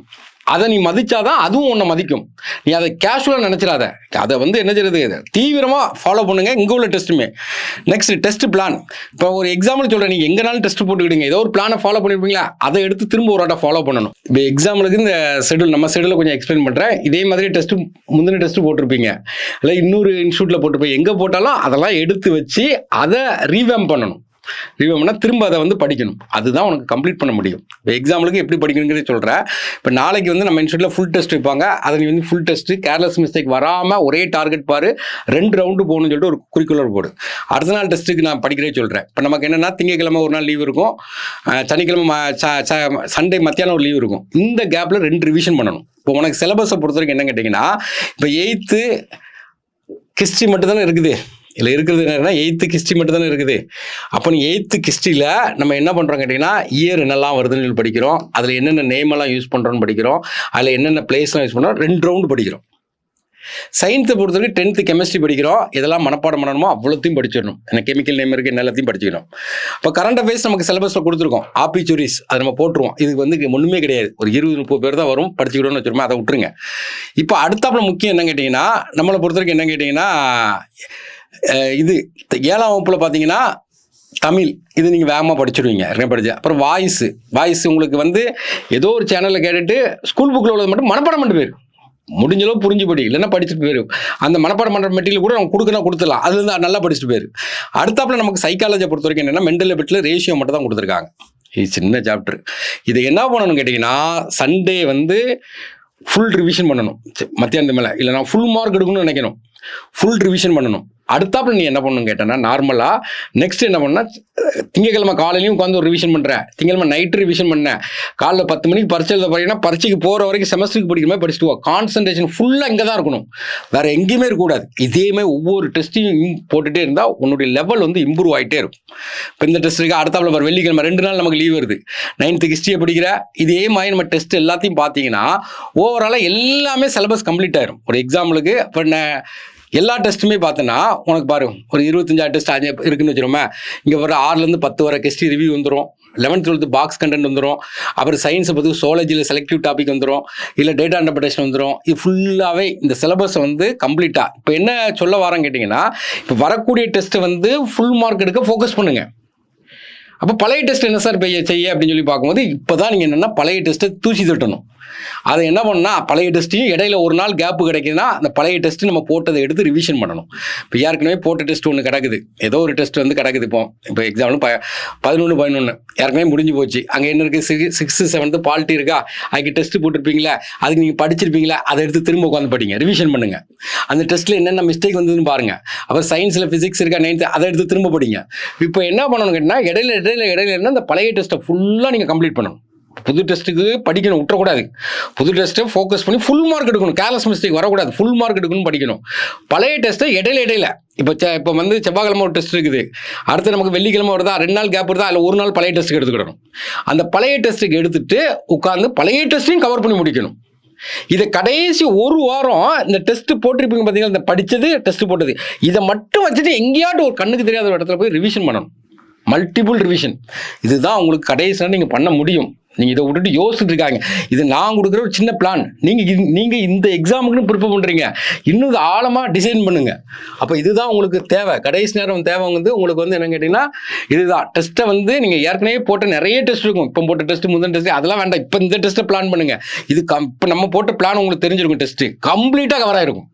அதை நீ மதிச்சாதான் அதுவும் உன்னை மதிக்கும். நீ அதை கேஷுவலாக நினச்சிடாத. அதை வந்து என்ன செய்யறது, தீவிரமாக ஃபாலோ பண்ணுங்க. இங்கே உள்ள டெஸ்ட்டுமே நெக்ஸ்ட் டெஸ்ட் பிளான். இப்போ ஒரு எக்ஸாம்பிள் சொல்கிறேன், நீங்கள் எங்கேனாலும் டெஸ்ட் போட்டுக்கிடுங்க. ஏதோ ஒரு பிளானை ஃபாலோ பண்ணியிருப்பீங்களா, அதை எடுத்து திரும்ப ஒரு வாட்டை ஃபாலோ பண்ணணும். இப்போ எக்ஸாம்பிளுக்கு இந்த ஷெடியூல், நம்ம ஷெடியூலை கொஞ்சம் எக்ஸ்பிளைன் பண்ணுறேன். இதே மாதிரி டெஸ்ட்டு முந்தின டெஸ்ட்டு போட்டிருப்பீங்க, இல்லை இன்னொரு இன்ஸ்டியூட்டில் போட்டிருப்பீங்க. எங்கே போட்டாலும் அதெல்லாம் எடுத்து வச்சு அதை ரீவேம் பண்ணணும். ரிவ்யூ திரும்ப அதை வந்து படிக்கணும். அதுதான் உனக்கு கம்ப்ளீட் பண்ண முடியும். இப்போ எக்ஸாம்பிளுக்கு எப்படி படிக்கணுங்கிறது சொல்கிறேன். இப்போ நாளைக்கு வந்து நம்ம இன்ஸ்டியூட்டில் ஃபுல் டெஸ்ட் வைப்பாங்க. அதை நீ வந்து ஃபுல் டெஸ்ட்டு கேர்லெஸ் மிஸ்டேக் வராமல் ஒரே டார்கெட் பாரு, 2 ரவுண்டு போகணும்னு சொல்லிட்டு ஒரு குறிக்குலர் போடு. அடுத்த நாள் டெஸ்ட்டுக்கு நான் படிக்கிறே சொல்கிறேன். இப்போ நமக்கு என்னென்னா திங்கக்கிழமை ஒரு நாள் லீவ் இருக்கும், சனிக்கிழமை சண்டே மத்தியானம் ஒரு லீவ் இருக்கும். இந்த கேப்பில் 2 ரிவிஷன் பண்ணணும். இப்போ உனக்கு சிலபஸை பொறுத்த வரைக்கும் என்ன கேட்டிங்கன்னா, இப்போ 8th ஹிஸ்ட்ரி மட்டும் தானே இருக்குது. இல்லை இருக்கிறது என்னன்னா 8th ஹிஸ்ட்ரி மட்டும் தானே இருக்குது. அப்போ நீ 8th ஹிஸ்ட்ரியில் நம்ம என்ன பண்ணுறோம் கேட்டிங்கன்னா, இயர் என்னெல்லாம் வருதுன்னு படிக்கிறோம், அதில் என்னென்ன நேமெல்லாம் யூஸ் பண்ணுறோன்னு படிக்கிறோம், அதில் என்னென்ன பிளேஸ்லாம் யூஸ் பண்ணுறோம், 2 ரவுண்டு படிக்கிறோம். சயின்ஸை பொறுத்த வரைக்கும் 10th கெமிஸ்ட்ரி படிக்கிறோம். இதெல்லாம் மனப்பாடம் பண்ணணுமோ அவ்வளோத்தையும் படிச்சிடணும். எனக்கு கெமிக்கல் நேம் இருக்குது, எல்லாத்தையும் படிச்சுக்கணும். இப்போ கரண்ட் அஃபேர்ஸ் நமக்கு சிலபஸில் கொடுத்துருக்கோம், ஆப்பிச்சூரிஸ் அதை நம்ம போட்டுருவோம். இதுக்கு வந்து ஒன்றுமே கிடையாது, ஒரு 20-30 பேர் தான் வரும், படிச்சுக்கிட்டோன்னு வச்சுருமே, அதை விட்டுருங்க. இப்போ அடுத்தாப்புல முக்கியம் என்ன கேட்டிங்கன்னா, நம்மளை பொறுத்த வரைக்கும் என்ன கேட்டிங்கன்னா, இது 7ஆம் வகுப்பில் பார்த்தீங்கன்னா தமிழ், இது நீங்கள் வேகமாக படிச்சுடுவீங்க, படிச்சு. அப்புறம் வாய்ஸ் உங்களுக்கு வந்து ஏதோ ஒரு சேனலில் கேட்டுட்டு ஸ்கூல் புக்கில் உள்ளது மட்டும் மனப்பாடம் பண்ணிட்டு போயிடும். முடிஞ்சளவு புரிஞ்சு படி, இல்லைன்னா படிச்சுட்டு போயிடும். அந்த மனப்பாடம் பண்ணுற மெட்டீரியல் கூட நம்ம கொடுத்துடலாம், அதுலேருந்து நல்லா படிச்சுட்டு போயிடும். அடுத்தாப்புல நமக்கு சைக்காலஜியை பொறுத்த வரைக்கும் என்னென்னா, மென்டல் எபிலிட்டியில் ரேஷியோ மட்டும் தான் கொடுத்துருக்காங்க. இது சின்ன சாப்டர். இதை என்ன பண்ணணும்னு கேட்டிங்கன்னா, சண்டே வந்து ஃபுல் ரிவிஷன் பண்ணணும். மத்தியானத்து மேலே இல்லைனா ஃபுல் மார்க் எடுக்கணும்னு நினைக்கணும், ஃபுல் ரிவிஷன் பண்ணணும். அடுத்தாப்புல நீ என்ன பண்ணணும் கேட்டேன்னா, நார்மலாக நெக்ஸ்ட் என்ன பண்ணால், திங்கக்கிழமை காலையிலையும் உட்காந்து ஒரு ரிவிஷன் பண்ணுறேன், திங்கக்கிழமை நைட்டு ரிவிஷன் பண்ணேன், காலைல 10 மணிக்கு பரிச்சை எழுத போறீங்கன்னா பரீட்சைக்கு போகிற வரைக்கும் செமஸ்டருக்கு படிக்கிற மாதிரி படிச்சுட்டு வா. கான்சன்ட்ரேஷன் ஃபுல்லாக இங்கே தான் இருக்கணும், வேறு எங்கேயுமே இருக்கக்கூடாது. இதேமாதிரி ஒவ்வொரு டெஸ்ட்டையும் போட்டுகிட்டே இருந்தால் உன்னுடைய லெவல் வந்து இம்ப்ரூவ் ஆகிட்டே இருக்கும். இப்போ இந்த டெஸ்ட்டுக்கு அடுத்தாப்புல வர வெள்ளிக்கிழமை 2 நாள் நமக்கு லீவ் வருது, 9th ஹிஸ்ட்ரியை படிக்கிற. இதே மாதிரி நம்ம டெஸ்ட் எல்லாத்தையும் பார்த்தீங்கன்னா ஓவராலாக எல்லாமே சிலபஸ் கம்ப்ளீட் ஆயிரும். ஒரு எக்ஸாம்பிளுக்கு இப்போ எல்லா டெஸ்ட்டுமே பார்த்தோன்னா உனக்கு பாரு, ஒரு 25 டெஸ்ட் இருக்குன்னு வச்சுருமே. இங்கே வர 6லேருந்து 10 வர ஹிஸ்ட்ரி ரிவ்யூ வந்துடும், 11th 12th பாக்ஸ் கண்டென்ட் வந்துடும். அப்புறம் சயின்ஸை பற்றி சோலஜியில் செலக்டிவ் டாபிக் வந்துடும், இல்லை டேட்டா இன்டர்பிரேஷன் வந்துடும். இது ஃபுல்லாகவே இந்த சிலபஸ் வந்து கம்ப்ளீட்டாக. இப்போ என்ன சொல்ல வரேன்னு கேட்டிங்கன்னா, இப்போ வரக்கூடிய டெஸ்ட்டை வந்து ஃபுல் மார்க் எடுக்க ஃபோக்கஸ் பண்ணுங்கள். அப்போ பழைய டெஸ்ட் என்ன சார் செய்ய அப்படின்னு சொல்லி பார்க்கும்போது, இப்போ தான் நீங்கள் என்னென்னா பழைய டெஸ்ட்டை தூசி தட்டணும். அதை என்ன பண்ணால், பழைய டெஸ்ட்டையும் இடையில ஒரு நாள் கேப்பு கிடைக்குதுன்னா அந்த பழைய டெஸ்ட்டு நம்ம போட்டதை எடுத்து ரிவிஷன் பண்ணணும். இப்போ ஏற்கனவே போட்ட டெஸ்ட் ஒன்று கிடக்குது, ஏதோ ஒரு டெஸ்ட் வந்து கிடக்குது. இப்போ எக்ஸாம்பிள் 11 ஏற்கனவே முடிஞ்சு போச்சு. அங்கே என்ன இருக்குது, 6th 7th பாலிட்டி இருக்கா, அதுக்கு டெஸ்ட்டு போட்டிருப்பீங்களா, அதுக்கு நீங்கள் படிச்சிருப்பீங்களா, அதை எடுத்து திரும்ப உட்காந்து படிங்க, ரிவிஷன் பண்ணுங்கள். அந்த டெஸ்ட்டில் என்னென்ன மிஸ்டேக் வந்ததுன்னு பாருங்கள். அப்புறம் சயின்ஸில் ஃபிசிக்ஸ் இருக்கா 9th, அதை எடுத்து திரும்ப படிங்க. இப்போ என்ன பண்ணணும் கேட்டிங்கன்னா, இடையில என்ன அந்த பழைய டெஸ்ட்டை ஃபுல்லாக நீங்கள் கம்ப்ளீட் பண்ணணும். புது டெஸ்ட்டுக்கு படிக்கணும், விட்டுறக்கூடாது. புது டெஸ்ட்டை ஃபோக்கஸ் பண்ணி ஃபுல் மார்க் எடுக்கணும், கேர்லெஸ் மிஸ்டேக் வரக்கூடாது, ஃபுல் மார்க் எடுக்கணும், படிக்கணும். பழைய டெஸ்ட்டை இடையில இப்போ வந்து செவ்வாய்க்கிழமை ஒரு டெஸ்ட் இருக்குது, அடுத்து நமக்கு வெள்ளிக்கிழமை வருதா, 2 நாள் கேப் வருதா, அதில் ஒரு நாள் பழைய டெஸ்ட்டுக்கு எடுத்துக்கிடணும். அந்த பழைய டெஸ்ட்டுக்கு எடுத்துட்டு உட்காந்து பழைய டெஸ்ட்டையும் கவர் பண்ணி முடிக்கணும். இதை கடைசி ஒரு வாரம் இந்த டெஸ்ட் போட்டிருப்பீங்க பார்த்தீங்கன்னா, இந்த படித்தது டெஸ்ட் போட்டது, இதை மட்டும் வச்சுட்டு எங்கேயாட்டும் ஒரு கண்ணுக்கு தெரியாத ஒரு இடத்துல போய் ரிவிஷன் பண்ணணும், மல்டிபிள் ரிவிஷன். இதுதான் உங்களுக்கு கடைசியாக நீங்கள் பண்ண முடியும். நீங்கள் இதை விட்டுட்டு யோசிச்சுட்டு இருக்காங்க. இது நான் கொடுக்குற ஒரு சின்ன பிளான். நீங்கள் இந்த எக்ஸாமுக்குன்னு ப்ரிப்பேர் பண்ணுறீங்க, இன்னும் இது ஆழமாக டிசைன் பண்ணுங்கள். அப்போ இதுதான் உங்களுக்கு தேவை. கடைசி நேரம் தேவை வந்து உங்களுக்கு வந்து என்ன கேட்டிங்கன்னா, இதுதான் டெஸ்ட்டை வந்து நீங்கள் ஏற்கனவே போட்ட நிறைய டெஸ்ட் இருக்கும். இப்போ போட்ட டெஸ்ட், முதல் டெஸ்ட், அதெல்லாம் வேண்டாம். இப்போ இந்த டெஸ்ட்டை பிளான் பண்ணுங்கள். இது இப்போ நம்ம போட்ட பிளான் உங்களுக்கு தெரிஞ்சிருக்கும். டெஸ்ட்டு கம்ப்ளீட்டாக கவர் ஆகிருக்கும்.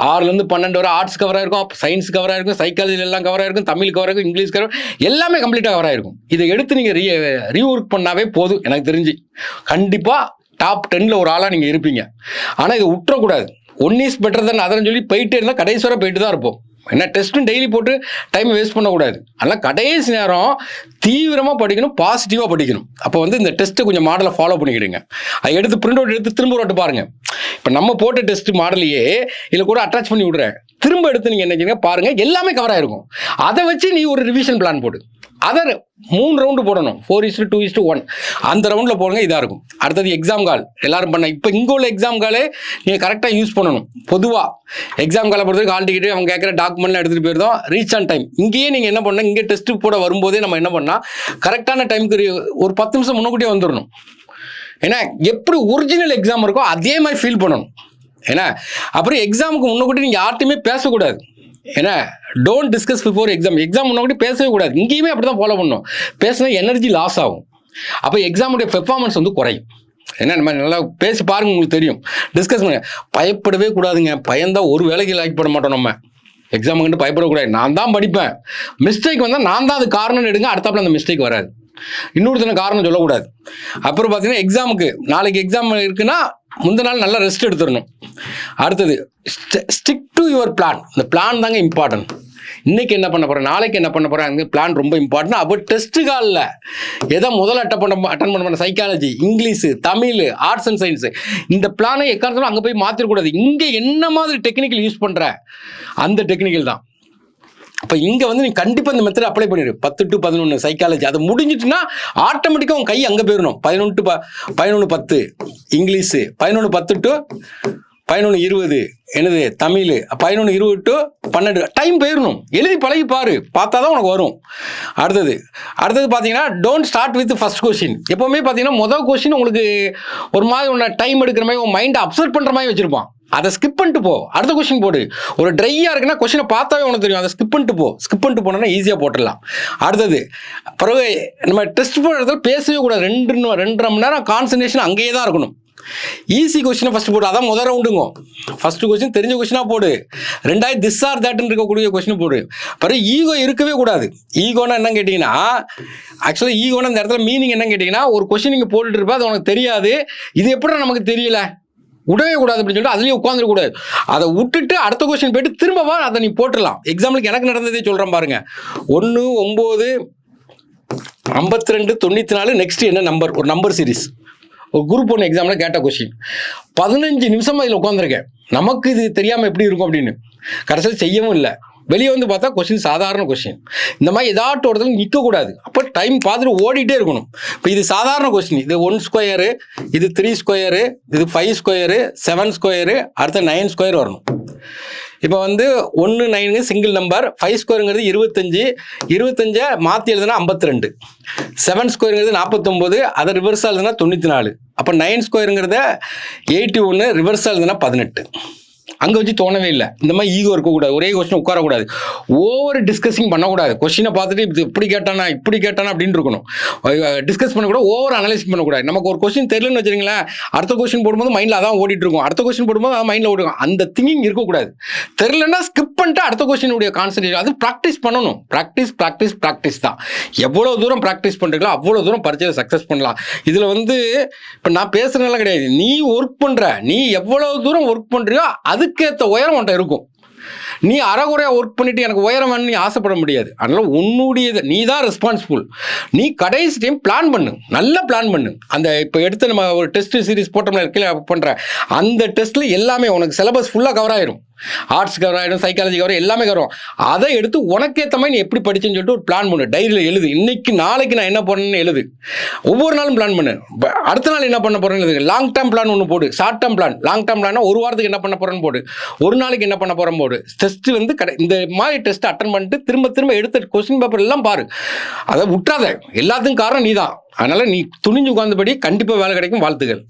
6லேருந்து 12 வரை ஆர்ட்ஸ் கவர் ஆகிருக்கும், சயின்ஸ் கவர் ஆகிருக்கும், சைக்காலஜியில் எல்லாம் கவர் ஆகிருக்கும், தமிழ் கவர் ஆகிருக்கும், இங்கிலீஷ் கவர், எல்லாமே கம்ப்ளீட்டாக கவர் ஆகிருக்கும். இதை எடுத்து நீங்கள் ரீஒர்க் பண்ணாவே போதும். எனக்கு தெரிஞ்சு கண்டிப்பாக டாப் 10ல் ஒரு ஆளாக நீங்கள் இருப்பீங்க. ஆனால் இதை விட்டுறக்கூடாது. 1 is better than அதர்ன்னு சொல்லி போயிட்டே இருந்தால் கடைசி வரை போயிட்டு தான் இருப்போம். ஏன்னா டெஸ்ட்டும் டெய்லி போட்டு டைம் வேஸ்ட் பண்ணக்கூடாது. அதனால் கடைசி நேரம் தீவிரமாக படிக்கணும், பாசிட்டிவாக படிக்கணும். அப்போ வந்து இந்த டெஸ்ட்டை கொஞ்சம் மாடலை ஃபாலோ பண்ணிக்கிடுங்க. அதை எடுத்து பிரிண்ட் அவுட் எடுத்து திரும்ப ஒரு பாருங்கள். இப்போ நம்ம போட்ட டெஸ்ட் மாடலையே இதில் கூட அட்டாச் பண்ணி விடுறேன். திரும்ப எடுத்து நீங்கள் என்ன செய்யுங்க பாருங்கள், எல்லாமே கவர் ஆகிருக்கும். அதை வச்சு நீ ஒரு ரிவிஷன் பிளான் போடு. அதை 3 ரவுண்டு போடணும், 4:2:1 அந்த ரவுண்டில் போடுங்க, இதாக இருக்கும். அடுத்தது எக்ஸாம் கால் எல்லாரும் பண்ண. இப்போ இங்கே உள்ள எக்ஸாம் காலே நீங்கள் கரெக்டாக யூஸ் பண்ணணும். பொதுவாக எக்ஸாம் காலை பொறுத்தவரைக்கும் ஹால் டிக்கெட்டு அவங்க கேட்குற டாக்குமெண்ட்லாம் எடுத்துகிட்டு போயிருந்தோம். ரீச் ஆன் டைம் இங்கேயே நீங்கள் என்ன பண்ணால், இங்கே டெஸ்ட்டு போட வரும்போதே நம்ம என்ன பண்ணால் கரெக்டான டைமுக்கு ஒரு 10 நிமிஷம் முன்னக்கூட்டியே வந்துடணும். ஏன்னா எப்படி ஒரிஜினல் எக்ஸாம் இருக்கோ அதே மாதிரி ஃபீல் பண்ணணும். ஏன்னா அப்புறம் எக்ஸாமுக்கு முன்னக்கூட்டி நீங்கள் யார்ட்டையுமே பேசக்கூடாது. ஏன்னா don't discuss before exam. Exam முன்னாடி பேசவே கூடாது. இங்கேயுமே அப்படி தான் ஃபாலோ பண்ணணும். பேசினா எனர்ஜி லாஸ் ஆகும். அப்போ எக்ஸாமுடைய பெர்ஃபார்மன்ஸ் வந்து குறையும். ஏன்னா நம்ம நல்லா பேசி பாருங்க, உங்களுக்கு தெரியும். டிஸ்கஸ் பண்ண பயப்படவே கூடாதுங்க. பயந்தால் ஒரு வேலைக்கு லைக் பண்ண மாட்டோம். நம்ம எக்ஸாமுக்கு பயப்படக்கூடாது. நான் தான் படிப்பேன், மிஸ்டேக் வந்தால் நான் தான் அது காரணம் எடுங்க, அடுத்தாப்புல அந்த மிஸ்டேக் வராது. இன்னொருத்தன காரணம் சொல்லக்கூடாது. அப்புறம் பார்த்தீங்கன்னா எக்ஸாமுக்கு நாளைக்கு எக்ஸாம் இருக்குன்னா முந்தின நாள் நல்லா ரெஸ்ட் எடுத்துடணும். அடுத்தது ஸ்டிக் டு யுவர் பிளான். இந்த பிளான் தாங்க இம்பார்ட்டன்ட். இன்றைக்கி என்ன பண்ண போகிறேன், நாளைக்கு என்ன பண்ண போகிறேன், அந்த பிளான் ரொம்ப இம்பார்ட்டன்ட். அப்போ டெஸ்ட்டு காலில் எதை முதல்ல அட்டன் பண்ண psychology, English, Tamil, arts and science, இந்த பிளானை எக்காரணத்தாலும் அங்கே போய் மாற்றிடக்கூடாது. இங்கே என்ன மாதிரி டெக்னிக்கல் யூஸ் பண்ணுற அந்த டெக்னிக்கல் தான். இப்போ இங்கே வந்து நீ கண்டிப்பாக இந்த மெத்தட் அப்ளை பண்ணிடு. 10 to 11 சைக்காலஜி, அது முடிஞ்சிட்டுனா ஆட்டோமேட்டிக்காக உங்கள் கை அங்கே போயிடணும். 11:10 இங்கிலீஷு, 11:10 to 11:20 என்னது தமிழ், 11:20 to 12 டைம் போயிடணும். எழுதி பழகி பாரு, பார்த்தா தான் உனக்கு வரும். அடுத்தது பார்த்தீங்கன்னா don't start with first question. எப்போவுமே பார்த்தீங்கன்னா முதல் கொஸ்டின் உங்களுக்கு ஒரு மாதிரி உன்னை டைம் எடுக்கிற மாதிரி உன் மைண்டை அப்சர்வ் பண்ணுற மாதிரி வச்சுருப்பான். அதை ஸ்கிப் பண்ணிட்டு போ, அடுத்த கொஸ்டின் போடு. ஒரு ட்ரையாக இருக்குன்னா கொஸ்டினை பார்த்தாவே உனக்கு தெரியும். அதை ஸ்கிப் பண்ணிட்டு போனோன்னா ஈஸியாக போட்டுடலாம். அடுத்தது பிறகு நம்ம டெஸ்ட் போடுற இடத்துல பேசவே கூடாது. 2.5 மணி நேரம் கான்சன்ட்ரேஷன் அங்கேயே தான் இருக்கணும். ஈஸி கொஸ்டினை ஃபஸ்ட்டு போடு, அதான் முதல் ரவுண்டுங்க. ஃபஸ்ட்டு கொஸ்டின் தெரிஞ்ச கொஸ்டினாக போடு. 2 திஸ் ஆர் தட்னு இருக்கக்கூடிய கொஸ்டின் போடு. பிறகு ஈகோ இருக்கவே கூடாது. ஈகோனா என்னன்னு கேட்டிங்கன்னா, ஆக்சுவலாக ஈகோனா இந்த இடத்துல மீனிங் என்னன்னு கேட்டிங்கன்னா, ஒரு கொஸ்டின் நீங்கள் போட்டுட்டு இருப்பா, அது உனக்கு தெரியாது, இது எப்படி நமக்கு தெரியல, விடவே கூடாது அப்படின்னு சொல்லிட்டு அதுலேயும் உட்காந்துடக்கூடாது. அதை விட்டுட்டு அடுத்த கொஸ்டின் போயிட்டு திரும்பவா அதை நீ போட்டுடலாம். எக்ஸாம்பிளுக்கு எனக்கு நடந்ததே சொல்கிறேன் பாருங்க. 1/9/52/94 நெக்ஸ்ட் என்ன நம்பர், ஒரு நம்பர் சீரிஸ், ஒரு குரூப் 1 எக்ஸாமில் கேட்ட கொஸ்டின். 15 நிமிஷம் அதில் உட்காந்துருக்கேன். நமக்கு இது தெரியாமல் எப்படி இருக்கும் அப்படின்னு. கடைசியில் செய்யவும் இல்லை. வெளியே வந்து பார்த்தா கொஸ்டின் சாதாரண கொஸ்டின். இந்த மாதிரி ஏதாட்டும் ஒருத்தர் நிற்கக்கூடாது. அப்போ டைம் பார்த்துட்டு ஓடிட்டே இருக்கணும். இப்போ இது சாதாரண கொஸ்டின், இது 1 ஸ்கொயரு, இது 3 ஸ்கொயரு, இது 5 ஸ்கொயரு, 7 ஸ்கொயரு, அடுத்த 9 ஸ்கொயர் வரணும். இப்போ வந்து 1 9 சிங்கிள் நம்பர், 5 ஸ்கொயருங்கிறது 25 மாற்றி எழுதுனா 52, 7 ஸ்கொயருங்கிறது 49, அதை ரிவர்ஸாக எழுதுனா 94, அப்போ 9 ஸ்கொயருங்கிறத 81, ரிவர்ஸாக எழுதுனா 18. அங்கே வச்சு தோணவே இல்லை. இந்த மாதிரி ஈகோ இருக்கக்கூடாது. ஒரே கொஸ்டின் உட்காரக்கூடாது. ஓவர் டிஸ்கஸிங் பண்ணக்கூடாது. கொஸ்டினை பார்த்துட்டு இது இப்படி கேட்டானா அப்படின்னு இருக்கணும். டிஸ்கஸ் பண்ணக்கூடாது, ஓவர் அனலைஸ் பண்ணக்கூடாது. நமக்கு ஒரு கொஸ்டின் தெரியலன்னு வச்சுருங்களேன், அடுத்த கொஸ்டின் போடும்போது மைண்டில் அதான் ஓடிட்டு இருக்கும், அடுத்த கொஸ்டின் போடும்போது அதான் மைண்டில் ஓடிடும். அந்த திங்கிங் இருக்கக்கூடாது. தெரியலன்னா ஸ்கிப் பண்ணிட்டு அடுத்த கொஸ்டினுடைய கான்சன்ட்ரேஷன். அது ப்ராக்டிஸ் பண்ணணும். ப்ராக்டிஸ் தான். எவ்வளோ தூரம் ப்ராக்டிஸ் பண்ணுறீங்களோ அவ்வளோ தூரம் பரீட்சையில் சக்ஸஸ் பண்ணலாம். இதில் வந்து இப்போ நான் பேசுகிறதுனால கிடையாது, நீ ஒர்க் பண்ணுற, நீ எவ்வளோ தூரம் ஒர்க் பண்ணுறியோ அதுக்கேற்ற உயரம் உன்ட்ட இருக்கும். நீ அறகுறையாக ஒர்க் பண்ணிட்டு எனக்கு உயரம் வேணும்னு நீ ஆசைப்பட முடியாது. அதனால் உன்னுடையது நீ தான் ரெஸ்பான்சிபிள். நீ கடைசி டைம் பிளான் பண்ணு, நல்லா பிளான் பண்ணு. அந்த இப்போ எடுத்து நம்ம ஒரு டெஸ்ட் சீரிஸ் போட்டோம்னா கீழே பண்ணுற அந்த டெஸ்ட்டில் எல்லாமே உனக்கு சிலபஸ் ஃபுல்லாக கவர் ஆயிரும். ஆர்ட்ஸ் கவர் ஆகிடும், சைக்காலஜி கவர், எல்லாமே கவர். அதை எடுத்து உனக்கேற்ற மாதிரி நீ எப்படி படிச்சுன்னு சொல்லிட்டு ஒரு பிளான் பண்ணு. டைரியில் எழுது. இன்னைக்கு நாளைக்கு நான் என்ன பண்ணணும்னு எழுது. ஒவ்வொரு நாளும் பிளான் பண்ணு. அடுத்த நாள் என்ன பண்ண போகிறேன்னு எழுது. லாங் டேர்ம் பிளான் ஒன்று போடு, short term plan. Long term பிளான்னா ஒரு வாரத்துக்கு என்ன பண்ண போகிறேன்னு போடு, ஒரு நாளைக்கு என்ன பண்ண போகிறேன் போடு. டெஸ்ட் வந்து இந்த மாதிரி டெஸ்ட் அட்டன் பண்ணிட்டு திரும்ப எடுத்த கொஸ்டின் பேப்பர் எல்லாம் பாரு. அதை விட்டுறாத. எல்லாத்துக்கும் காரணம் நீ தான். அதனால் நீ துணிஞ்சு உட்கார்ந்தபடி கண்டிப்பாக வேலை கிடைக்கும். வாழ்த்துக்கள்.